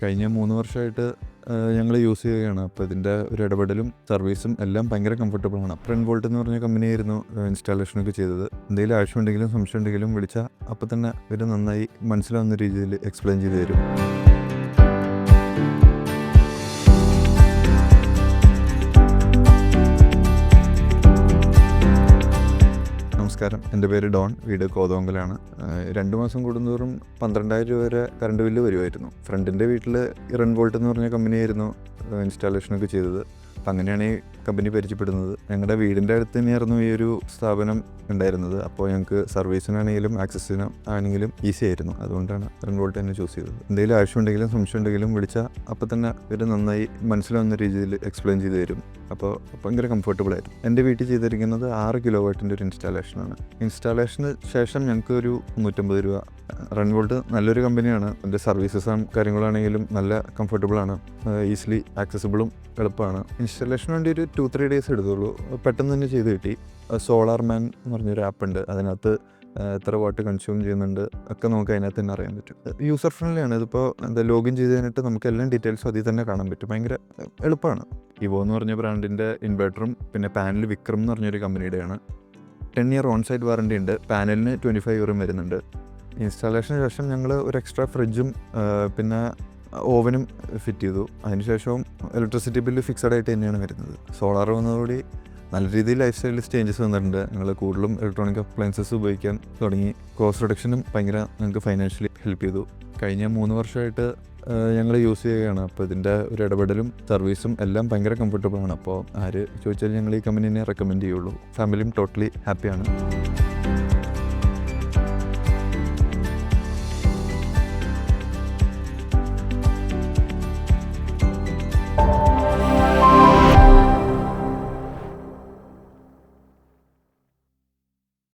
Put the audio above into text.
കഴിഞ്ഞ 3 വർഷമായിട്ട് ഞങ്ങൾ യൂസ് ചെയ്യുകയാണ്. അപ്പോൾ ഇതിൻ്റെ ഒരു ഇടപെടലും സർവീസും എല്ലാം ഭയങ്കര കംഫർട്ടബിളാണ്. ഫ്രണ്ട് വോൾട്ട് എന്ന് പറഞ്ഞ കമ്പനിയായിരുന്നു ഇൻസ്റ്റാളേഷനൊക്കെ ചെയ്തത്. എന്തെങ്കിലും ആവശ്യമുണ്ടെങ്കിലും സംശയം ഉണ്ടെങ്കിലും വിളിച്ചാൽ അപ്പോൾ തന്നെ ഇവർ നന്നായി മനസ്സിലാവുന്ന രീതിയിൽ എക്സ്പ്ലെയിൻ ചെയ്ത് തരും. നമസ്കാരം, എൻ്റെ പേര് ഡോൺ. വീട് കോതമംഗലാണ്. 2 മാസം കൂടുന്തോറും 12,000 വരെ കറണ്ട് ബില്ല് വരുമായിരുന്നു. ഫ്രണ്ടിൻ്റെ വീട്ടിൽ ഇറൻ വോൾട്ട് എന്ന് പറഞ്ഞ കമ്പനിയായിരുന്നു ഇൻസ്റ്റാളേഷനൊക്കെ ചെയ്തത്. അപ്പം അങ്ങനെയാണ് ഈ കമ്പനി പരിചയപ്പെടുന്നത്. ഞങ്ങളുടെ വീടിൻ്റെ അടുത്ത് തന്നെയായിരുന്നു ഈ ഒരു സ്ഥാപനം ഉണ്ടായിരുന്നത്. അപ്പോൾ ഞങ്ങൾക്ക് സർവീസിനാണെങ്കിലും ആക്സസിന് ആണെങ്കിലും ഈസി ആയിരുന്നു. അതുകൊണ്ടാണ് ഇറൻ വോൾട്ട് തന്നെ ചൂസ് ചെയ്തത്. എന്തെങ്കിലും ആവശ്യമുണ്ടെങ്കിലും സംശയം ഉണ്ടെങ്കിലും വിളിച്ചാൽ അപ്പോൾ തന്നെ ഇവർ നന്നായി മനസ്സിലാവുന്ന രീതിയിൽ എക്സ്പ്ലെയിൻ ചെയ്ത് തരും. അപ്പോൾ ഭയങ്കര കംഫർട്ടബിളായിരുന്നു. എൻ്റെ വീട്ടിൽ ചെയ്തിരിക്കുന്നത് 6 കിലോ വാട്ടിൻ്റെ ഒരു ഇൻസ്റ്റാളേഷനാണ്. ഇൻസ്റ്റാളേഷന് ശേഷം ഞങ്ങൾക്ക് ഒരു 350 രൂപ. റൺ വോൾട്ട് നല്ലൊരു കമ്പനിയാണ്. എൻ്റെ സർവീസസും കാര്യങ്ങളാണെങ്കിലും നല്ല കംഫർട്ടബിളാണ്, ഈസിലി ആക്സസിബിളും എളുപ്പമാണ്. ഇൻസ്റ്റാളേഷന് വേണ്ടി ഒരു 2-3 ഡേയ്സ് എടുത്തുള്ളൂ. പെട്ടെന്ന് തന്നെ ചെയ്ത് കിട്ടി. സോളാർ മാൻ എന്ന് പറഞ്ഞൊരു ആപ്പ് ഉണ്ട്. അതിനകത്ത് എത്ര വാട്ട് കൺസ്യൂം ചെയ്യുന്നുണ്ട് ഒക്കെ നമുക്ക് അതിനകത്ത് തന്നെ അറിയാൻ പറ്റും. യൂസർ ഫ്രണ്ട്ലിയാണ്. ഇതിപ്പോൾ ലോഗിൻ ചെയ്ത് കഴിഞ്ഞിട്ട് നമുക്ക് എല്ലാം ഡീറ്റെയിൽസും അതിൽ തന്നെ കാണാൻ പറ്റും. ഭയങ്കര എളുപ്പമാണ്. ഇവോ എന്ന് പറഞ്ഞ ബ്രാൻഡിൻ്റെ ഇൻവെർട്ടറും പിന്നെ പാനൽ വിക്രം എന്ന് പറഞ്ഞൊരു കമ്പനിയുടെയാണ്. 10 ഇയർ ഓൺ സൈറ്റ് വാറണ്ടി ഉണ്ട്. പാനലിന് 25 ഇയറും വരുന്നുണ്ട്. ഇൻസ്റ്റാളേഷന് ശേഷം ഞങ്ങൾ ഒരു എക്സ്ട്രാ ഫ്രിഡ്ജും പിന്നെ ഓവനും ഫിറ്റ് ചെയ്തു. അതിനുശേഷവും ഇലക്ട്രിസിറ്റി ബില്ല് ഫിക്സഡ് ആയിട്ട് തന്നെയാണ് വരുന്നത്. സോളാർ വന്നതോടുകൂടി നല്ല രീതിയിൽ ലൈഫ് സ്റ്റൈലിൽ ചേഞ്ചസ് വന്നിട്ടുണ്ട്. ഞങ്ങൾ കൂടുതലും ഇലക്ട്രോണിക് അപ്ലയൻസസ് ഉപയോഗിക്കാൻ തുടങ്ങി. കോസ്റ്റ് റിഡക്ഷനും ഭയങ്കര ഞങ്ങൾക്ക് ഫൈനാൻഷ്യലി ഹെൽപ്പ് ചെയ്തു. കഴിഞ്ഞ 3 വർഷമായിട്ട് ഞങ്ങൾ യൂസ് ചെയ്യുകയാണ്. അപ്പോൾ ഇതിൻ്റെ ഒരു ഇടപെടലും സർവീസും എല്ലാം ഭയങ്കര കംഫർട്ടബിളാണ്. അപ്പോൾ ആര് ചോദിച്ചാലും ഞങ്ങൾ ഈ കമ്പനീനെ റെക്കമെൻഡ് ചെയ്യുള്ളൂ. ഫാമിലിയും ടോട്ടലി ഹാപ്പിയാണ്.